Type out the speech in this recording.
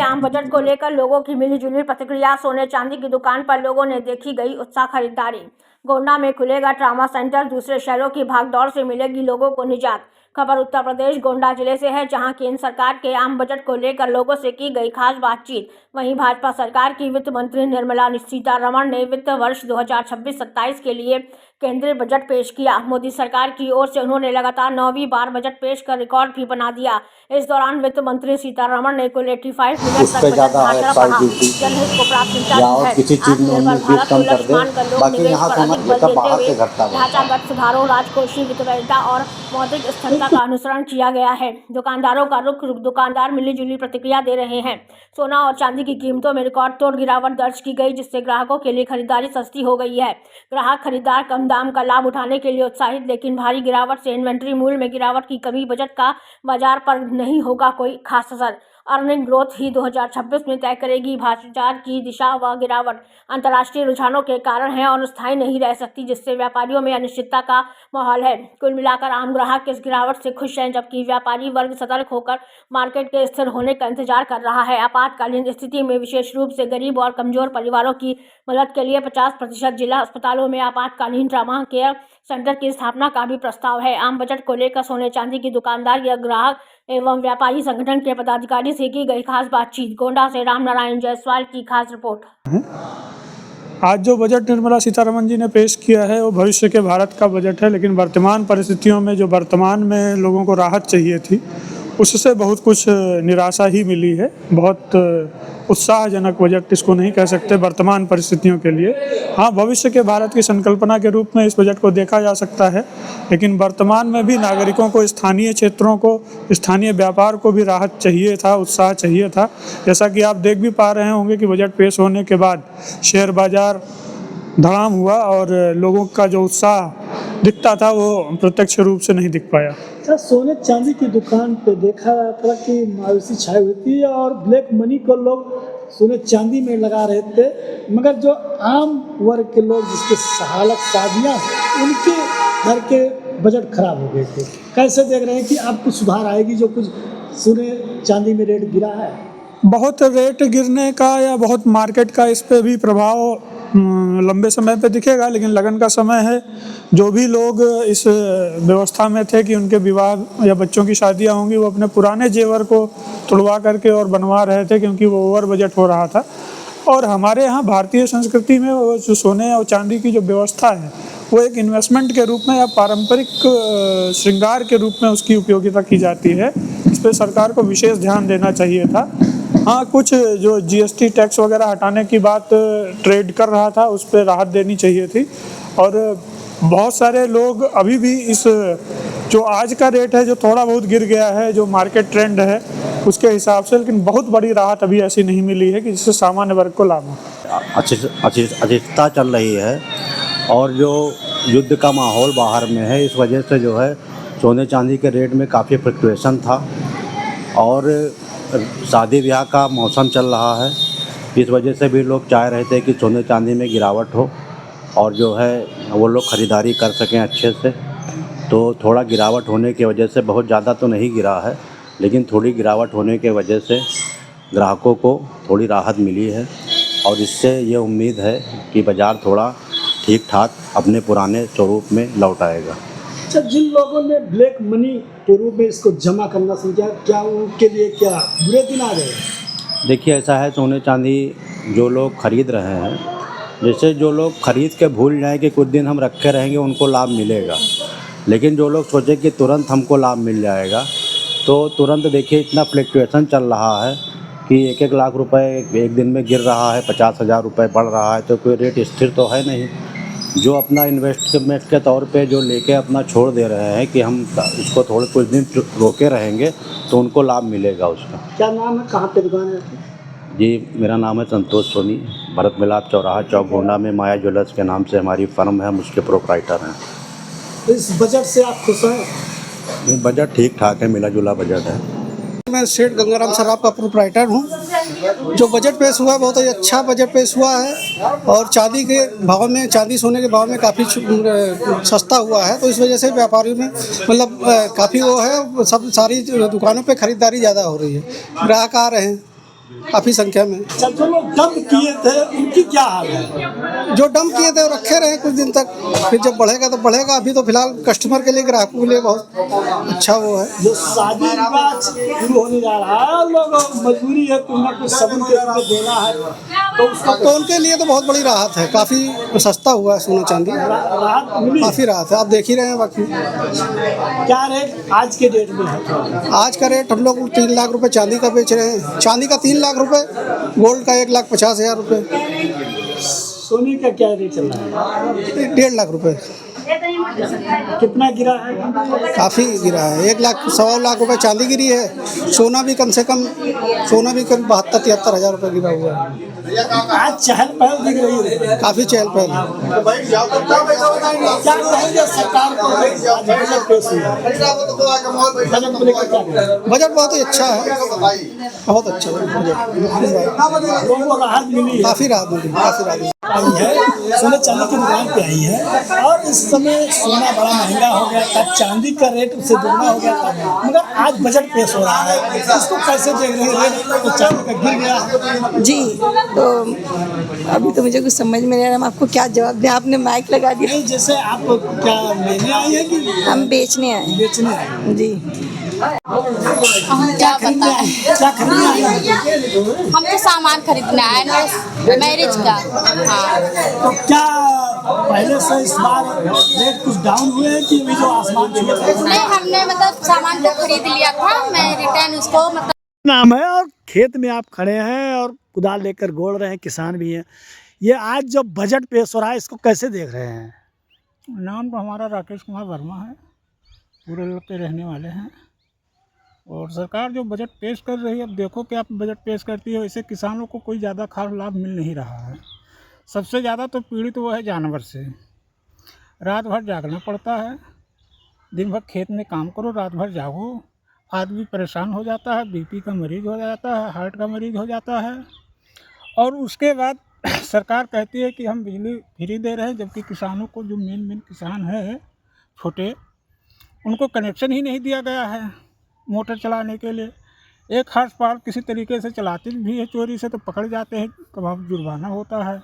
आम बजट को लेकर लोगों की मिलीजुली प्रतिक्रिया। सोने चांदी की दुकान पर लोगों ने देखी गई उत्साह खरीदारी। गोंडा में खुलेगा ट्रामा सेंटर, दूसरे शहरों की भागदौड़ से मिलेगी लोगों को निजात। खबर उत्तर प्रदेश गोंडा जिले से है, जहां केंद्र सरकार के आम बजट को लेकर लोगों से की गई खास बातचीत। वहीं भाजपा सरकार की वित्त मंत्री निर्मला सीतारमण ने वित्त वर्ष 2026-27 के लिए केंद्रीय बजट पेश किया। मोदी सरकार की ओर से उन्होंने लगातार 9वीं बार बजट पेश कर रिकॉर्ड भी बना दिया। इस दौरान वित्त मंत्री सीतारमण ने कुल 85 मिनट तक बजट भाषण पढ़ा। जनहित को प्राथमिकता दी है। आत्मनिर्भर भारत को लक्ष्य मानकर लोक निवेश पर अधिक बल देते हुए ढांचागत सुधारों, राजकोषीय विविधता और मौद्रिक स्थिरता का अनुसरण किया गया है। दुकानदारों का रुख, दुकानदार मिलीजुली प्रतिक्रिया दे रहे हैं। सोना और चांदी की कीमतों में रिकॉर्ड तोड़ गिरावट दर्ज की गई, जिससे ग्राहकों के लिए खरीदारी सस्ती हो गई है। ग्राहक खरीदार कम दाम का लाभ उठाने के लिए उत्साहित, लेकिन भारी गिरावट से इन्वेंट्री मूल्य में गिरावट की कमी बजट का बाजार पर नहीं होगा कोई खास असर। अर्निंग ग्रोथ ही 2026 में तय करेगी बाजार की दिशा। व गिरावट अंतर्राष्ट्रीय रुझानों के कारण है और स्थायी नहीं रह सकती, जिससे व्यापारियों में अनिश्चितता का माहौल है। कुल मिलाकर आम ग्राहक इस गिरावट से खुश हैं, जबकि व्यापारी वर्ग सतर्क होकर मार्केट के स्थिर होने का इंतजार कर रहा है। आपातकालीन स्थिति में विशेष रूप से गरीब और कमजोर परिवारों की मदद के लिए 50% जिला अस्पतालों में आपातकालीन ट्रामा केयर सेंटर की स्थापना का भी प्रस्ताव है। आम बजट को लेकर सोने चांदी की दुकानदार या ग्राहक एवं व्यापारी संगठन के पदाधिकारी से की गई खास बातचीत। गोंडा से रामनारायण जायसवाल की खास रिपोर्ट। आज जो बजट निर्मला सीतारमण जी ने पेश किया है वो भविष्य के भारत का बजट है, लेकिन वर्तमान परिस्थितियों में जो वर्तमान में लोगों को राहत चाहिए थी उससे बहुत कुछ निराशा ही मिली है। बहुत उत्साहजनक बजट इसको नहीं कह सकते वर्तमान परिस्थितियों के लिए। हाँ, भविष्य के भारत की संकल्पना के रूप में इस बजट को देखा जा सकता है, लेकिन वर्तमान में भी नागरिकों को, स्थानीय क्षेत्रों को, स्थानीय व्यापार को भी राहत चाहिए था, उत्साह चाहिए था। जैसा कि आप देख भी पा रहे होंगे कि बजट पेश होने के बाद शेयर बाजार धड़ाम हुआ और लोगों का जो उत्साह दिखता था वो प्रत्यक्ष रूप से नहीं दिख पाया। सर, सोने चांदी की दुकान पे देखा था कि मायूसी छाई हुई थी और ब्लैक मनी को लोग सोने चांदी में लगा रहे थे, मगर जो आम वर्ग के लोग जिसके हालत शादियाँ, उनके घर के बजट खराब हो गए थे। कैसे देख रहे हैं कि अब कुछ सुधार आएगी? जो कुछ सोने चांदी में रेट गिरा है, बहुत रेट गिरने का या बहुत मार्केट का इस पे भी प्रभाव लंबे समय पे दिखेगा, लेकिन लगन का समय है। जो भी लोग इस व्यवस्था में थे कि उनके विवाह या बच्चों की शादियां होंगी, वो अपने पुराने जेवर को तुड़वा करके और बनवा रहे थे, क्योंकि वो ओवर बजट हो रहा था। और हमारे यहाँ भारतीय संस्कृति में वो जो सोने और चांदी की जो व्यवस्था है वो एक इन्वेस्टमेंट के रूप में या पारंपरिक श्रृंगार के रूप में उसकी उपयोगिता की जाती है। इस पर सरकार को विशेष ध्यान देना चाहिए था। हाँ, कुछ जो जीएसटी टैक्स वगैरह हटाने की बात ट्रेड कर रहा था, उस पर राहत देनी चाहिए थी। और बहुत सारे लोग अभी भी इस जो आज का रेट है, जो थोड़ा बहुत गिर गया है, जो मार्केट ट्रेंड है उसके हिसाब से, लेकिन बहुत बड़ी राहत अभी ऐसी नहीं मिली है कि जिससे सामान्य वर्ग को लाभ हो। अनिश्चितता चल रही है और जो युद्ध का माहौल बाहर में है, इस वजह से जो है सोने चांदी के रेट में काफ़ी फ्लक्चुएशन था और शादी ब्याह का मौसम चल रहा है। इस वजह से भी लोग चाह रहे थे कि सोने चांदी में गिरावट हो और जो है वो लोग ख़रीदारी कर सकें अच्छे से। तो थोड़ा गिरावट होने की वजह से, बहुत ज़्यादा तो नहीं गिरा है, लेकिन थोड़ी गिरावट होने की वजह से ग्राहकों को थोड़ी राहत मिली है और इससे ये उम्मीद है कि बाज़ार थोड़ा ठीक ठाक अपने पुराने स्वरूप में लौट आएगा। अच्छा, जिन लोगों ने ब्लैक मनी के रूप में इसको जमा करना सीखा, क्या उनके लिए क्या बुरे दिन आ गए? देखिए, ऐसा है, सोने चांदी जो लोग ख़रीद रहे हैं, जैसे जो लोग ख़रीद के भूल जाएं कि कुछ दिन हम रखे रहेंगे, उनको लाभ मिलेगा। लेकिन जो लोग सोचे कि तुरंत हमको लाभ मिल जाएगा, तो तुरंत देखिए इतना फ्लक्चुएशन चल रहा है कि 1-1 लाख रुपए एक दिन में गिर रहा है, 50,000 रुपये बढ़ रहा है, तो कोई रेट स्थिर तो है नहीं। जो अपना इन्वेस्टमेंट के तौर पे जो लेके अपना छोड़ दे रहे हैं कि हम इसको थोड़े कुछ दिन रोके रहेंगे, तो उनको लाभ मिलेगा उसका। क्या नाम है, कहाँ पे दुकान है? जी, मेरा नाम है संतोष सोनी। भरत मिलाप चौराहा चौक गोंडा में माया ज्वेलर्स के नाम से हमारी फर्म है, हम उसके प्रोप्राइटर हैं। इस बजट से आप खुश हैं? बजट ठीक ठाक है, मिला जुला बजट है। मैं सेठ गंगाराम सराफ का प्रोप्राइटर हूँ। जो बजट पेश हुआ बहुत ही अच्छा बजट पेश हुआ है और चांदी के भाव में, चांदी सोने के भाव में काफ़ी सस्ता हुआ है, तो इस वजह से व्यापारियों में मतलब काफ़ी वो है, सब सारी दुकानों पे ख़रीदारी ज़्यादा हो रही है, ग्राहक आ रहे हैं। काफ़ी संख्या में। अच्छा, जो लोग डंप किए थे उनकी क्या हाल है? जो डंप किए थे वो रखे रहे कुछ दिन तक, फिर जब बढ़ेगा तो बढ़ेगा। अभी तो फिलहाल कस्टमर के लिए, ग्राहकों के लिए बहुत अच्छा वो है। जो शादी विवाह शुरू होने जा रहा है और लोग मजबूरी है कुछ ना कुछ सबून के रूप में देना है, तो उसको तो उनके लिए तो बहुत बड़ी राहत है, काफ़ी सस्ता हुआ है सोना चांदी, राहत मिली। काफ़ी राहत है। आप देख ही रहे हैं। बाकी क्या रेट आज के डेट में है? आज का रेट हम लोग 3 लाख रुपए चांदी का बेच रहे हैं। चांदी का 3 लाख रुपए, गोल्ड का 1,50,000 रुपए, सोने का क्या रेट चल रहा है? 1.5 लाख रुपए। कितना गिरा है? काफ़ी गिरा है। 1 लाख 1.25 लाख रुपए चांदी गिरी है। सोना भी कम से कम, सोना भी करीब 72-73 हज़ार रुपये गिरा हुआ है। आज चहल पहल दिख रही है, काफ़ी चहल पहल है। क्या कहेंगे सरकार को? बजट पेश हुआ है। बजट को लेकर क्या कहेंगे? बजट बहुत ही अच्छा है, बहुत अच्छा बजट। लोगों को राहत मिली है। काफ़ी राहत मिली, काफ़ी राहत मिली। आई है, सोने चांदी की दुकान पे आई है और इस समय सोना बड़ा महंगा हो गया था, चांदी का रेट उससे दुगना हो गया था, मगर आज बजट पेश हो रहा है, इसको कैसे देख रहे हैं? रेट तो चांदी का गिर गया है। जी, तो अभी तो मुझे कुछ समझ में नहीं आ रहा, हम आपको क्या जवाब दें, आपने माइक लगा दिया। नहीं, जैसे आप क्या लेने आई है कि हम बेचने आए हैं। बेचने आए हैं? जी, क्या खरीदने आए हैं? क्या खरीदने आए हैं? हम तो सामान खरीदने आए हैं मैरिज का। हाँ, तो क्या पहले से इस बार रेट कुछ डाउन हुए हैं कि अभी जो आसमान छुए थे? नहीं, हमने मतलब सामान को खरीद लिया था, मैं रिटर्न उसको मतलब नाम है और खेत में आप खड़े हैं और कुदाल लेकर गोड़ रहे हैं, किसान भी हैं। ये आज जो बजट पेश हो रहा है इसको कैसे देख रहे हैं? नाम तो हमारा राकेश कुमार वर्मा है, पूरे के रहने वाले हैं। और सरकार जो बजट पेश कर रही है, अब देखो क्या बजट पेश करती है। वैसे किसानों को कोई ज़्यादा खास लाभ मिल नहीं रहा है। सबसे ज़्यादा तो पीड़ित वो है जानवर से। रात भर जागना पड़ता है, दिन भर खेत में काम करो, रात भर जागो। आदमी परेशान हो जाता है, बीपी का मरीज़ हो जाता है, हार्ट का मरीज़ हो जाता है। और उसके बाद सरकार कहती है कि हम बिजली फ्री दे रहे हैं, जबकि किसानों को जो मेन किसान है छोटे, उनको कनेक्शन ही नहीं दिया गया है मोटर चलाने के लिए। एक हार्स पावर किसी तरीके से चलाते भी है चोरी से तो पकड़ जाते हैं, कब जुर्माना होता है।